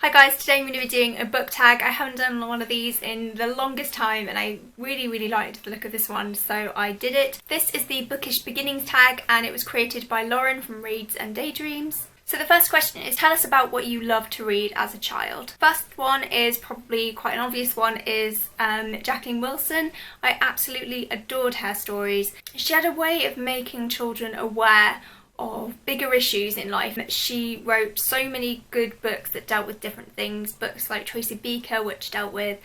Hi guys, today I'm going to be doing a book tag. I haven't done one of these in the longest time and I really liked the look of this one, so I did it. This is the Bookish Beginnings Tag and it was created by Lauren from Reads and Daydreams. So the first question is, tell us about what you loved to read as a child. First one is probably quite an obvious one, is Jacqueline Wilson. I absolutely adored her stories. She had a way of making children aware of bigger issues in life. She wrote so many good books that dealt with different things. Books like Tracy Beaker, which dealt with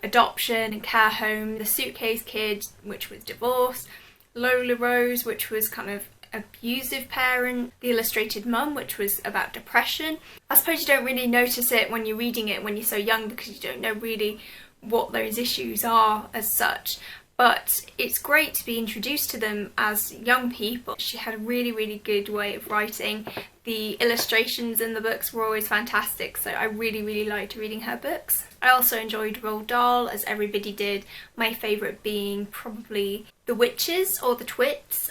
adoption and care home, The Suitcase Kid, which was divorce, Lola Rose, which was kind of abusive parent, The Illustrated Mum, which was about depression. I suppose you don't really notice it when you're reading it when you're so young because you don't know really what those issues are as such. But it's great to be introduced to them as young people. She had a really good way of writing. The illustrations in the books were always fantastic, so I really liked reading her books. I also enjoyed Roald Dahl, as everybody did, my favourite being probably The Witches or The Twits,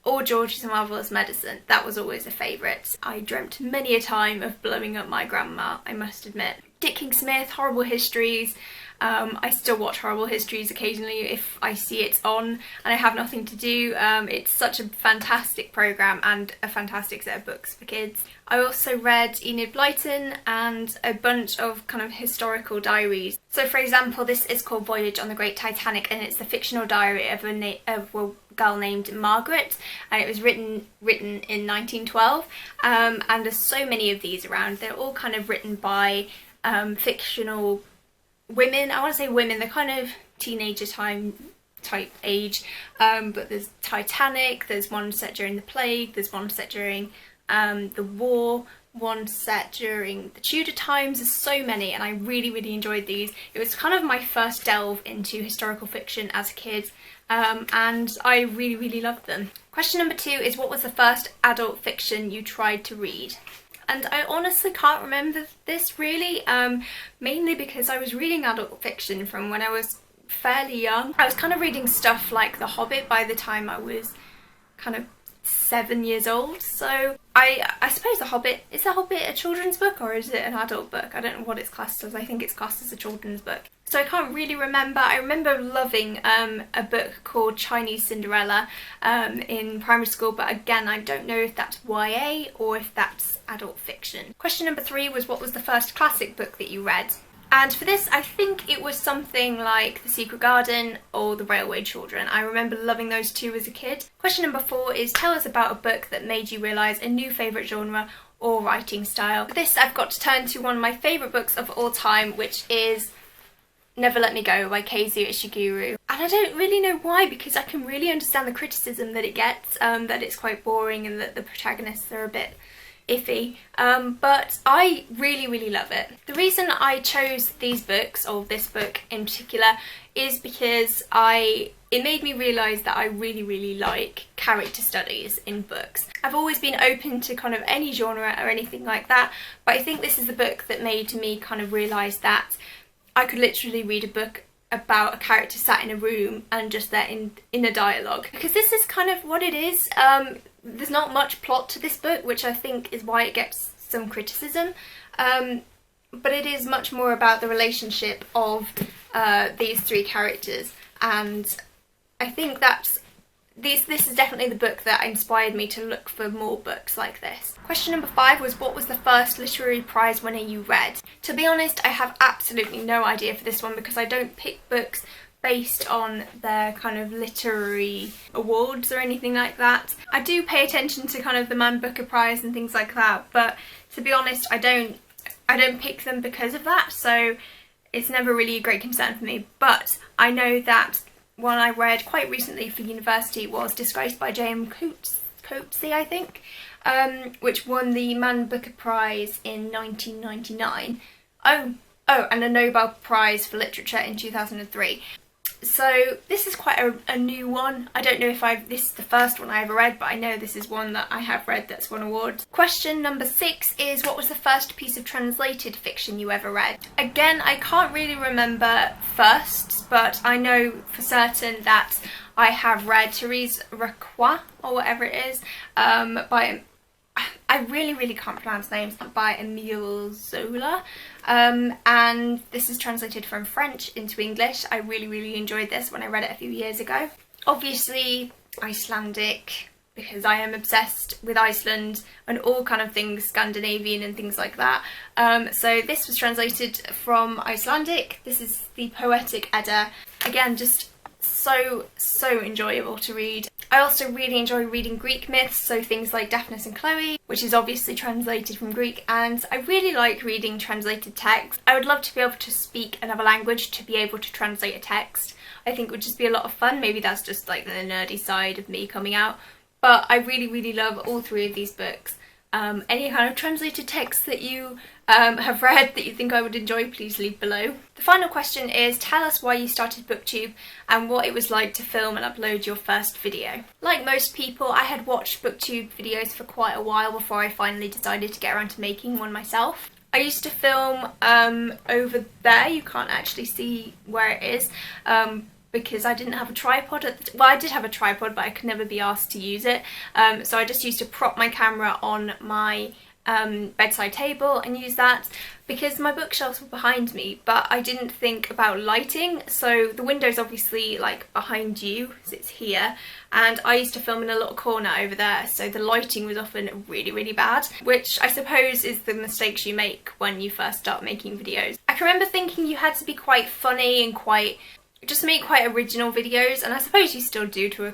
or George's Marvellous Medicine. That was always a favourite. I dreamt many a time of blowing up my grandma, I must admit. Dick King-Smith, Horrible Histories. I still watch Horrible Histories occasionally if I see it's on and I have nothing to do. It's such a fantastic programme and a fantastic set of books for kids. I also read Enid Blyton and a bunch of kind of historical diaries. So for example, this is called Voyage on the Great Titanic and it's the fictional diary of a girl named Margaret, and it was written in 1912, and there's so many of these around. They're all kind of written by fictional women. I want to say women, they're kind of teenager type age, but there's Titanic, there's one set during the plague, there's one set during the war, one set during the Tudor times. There's so many and I really enjoyed these. It was kind of my first delve into historical fiction as a kid, and I really loved them. Question number 2 is, what was the first adult fiction you tried to read? And I honestly can't remember this really, mainly because I was reading adult fiction from when I was fairly young. I was kind of reading stuff like The Hobbit by the time I was kind of 7 years old, so I suppose is The Hobbit a children's book or is it an adult book? I don't know what it's classed as. I think it's classed as a children's book. So I can't really remember. I remember loving a book called Chinese Cinderella in primary school, but again I don't know if that's YA or if that's adult fiction. Question number 3 was, what was the first classic book that you read? And for this, I think it was something like The Secret Garden or The Railway Children. I remember loving those two as a kid. Question number 4 is, tell us about a book that made you realise a new favourite genre or writing style. For this, I've got to turn to one of my favourite books of all time, which is Never Let Me Go by Kazuo Ishiguro. And I don't really know why, because I can really understand the criticism that it gets, that it's quite boring and that the protagonists are a bit iffy, but I really love it. The reason I chose these books, or this book in particular, is because it made me realise that I really like character studies in books. I've always been open to kind of any genre or anything like that, but I think this is the book that made me kind of realise that I could literally read a book about a character sat in a room and just there in a dialogue, because this is kind of what it is. There's not much plot to this book, which I think is why it gets some criticism, but it is much more about the relationship of these 3 characters, and I think that's this is definitely the book that inspired me to look for more books like this. Question number 5 was, what was the first literary prize winner you read? To be honest, I have absolutely no idea for this one because I don't pick books based on their kind of literary awards or anything like that. I do pay attention to kind of the Man Booker Prize and things like that, but to be honest, I don't pick them because of that, so it's never really a great concern for me. But I know that one I read quite recently for university was Disgraced by J.M. Coetzee, I think, which won the Man Booker Prize in 1999. Oh, and a Nobel Prize for Literature in 2003. So this is quite a new one. I don't know if this is the first one I ever read, but I know this is one that I have read that's won awards. Question number 6 is, what was the first piece of translated fiction you ever read? Again, I can't really remember first, but I know for certain that I have read Therese Requois, or whatever it is, by I really can't pronounce names, by Emile Zola, and this is translated from French into English. I really enjoyed this when I read it a few years ago. Obviously Icelandic, because I am obsessed with Iceland and all kind of things Scandinavian and things like that. So this was translated from Icelandic. This is the Poetic Edda. Again, just so enjoyable to read. I also really enjoy reading Greek myths, so things like Daphnis and Chloe, which is obviously translated from Greek, and I really like reading translated text. I would love to be able to speak another language to be able to translate a text. I think it would just be a lot of fun. Maybe that's just like the nerdy side of me coming out. But I really love all three of these books. Any kind of translated text that you have read that you think I would enjoy, please leave below. The final question is, tell us why you started BookTube and what it was like to film and upload your first video. Like most people, I had watched BookTube videos for quite a while before I finally decided to get around to making one myself. I used to film over there. You can't actually see where it is, because I didn't have a tripod well, I did have a tripod, but I could never be asked to use it. So I just used to prop my camera on my bedside table and use that, because my bookshelves were behind me, but I didn't think about lighting. So the window's obviously like behind you, because it's here, and I used to film in a little corner over there, so the lighting was often really bad, which I suppose is the mistakes you make when you first start making videos. I can remember thinking you had to be quite funny and just make quite original videos, and I suppose you still do to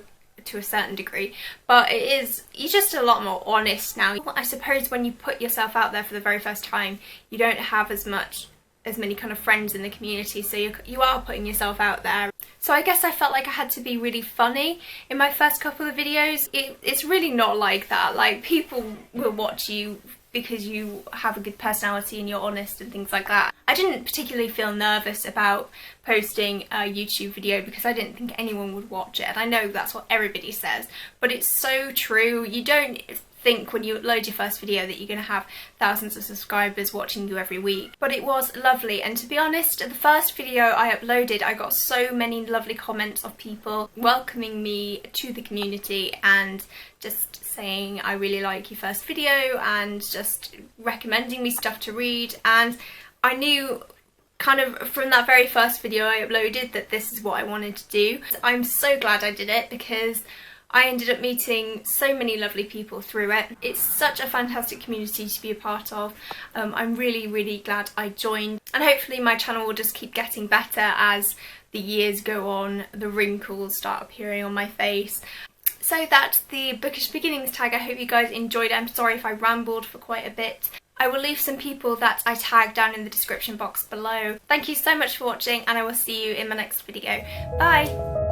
a certain degree, but you're just a lot more honest now. I suppose when you put yourself out there for the very first time, you don't have as many kind of friends in the community, so you are putting yourself out there. So I guess I felt like I had to be really funny in my first couple of videos. It's really not like that. Like, people will watch you because you have a good personality and you're honest and things like that. I didn't particularly feel nervous about posting a YouTube video because I didn't think anyone would watch it, and I know that's what everybody says, but it's so true. You don't think when you upload your first video that you're going to have thousands of subscribers watching you every week, but it was lovely. And to be honest, the first video I uploaded, I got so many lovely comments of people welcoming me to the community and just saying I really like your first video and just recommending me stuff to read. And I knew kind of from that very first video I uploaded that this is what I wanted to do. I'm so glad I did it, because I ended up meeting so many lovely people through it. It's such a fantastic community to be a part of. I'm really glad I joined, and hopefully my channel will just keep getting better as the years go on, the wrinkles start appearing on my face. So that's the Bookish Beginnings tag. I hope you guys enjoyed it. I'm sorry if I rambled for quite a bit. I will leave some people that I tagged down in the description box below. Thank you so much for watching, and I will see you in my next video. Bye!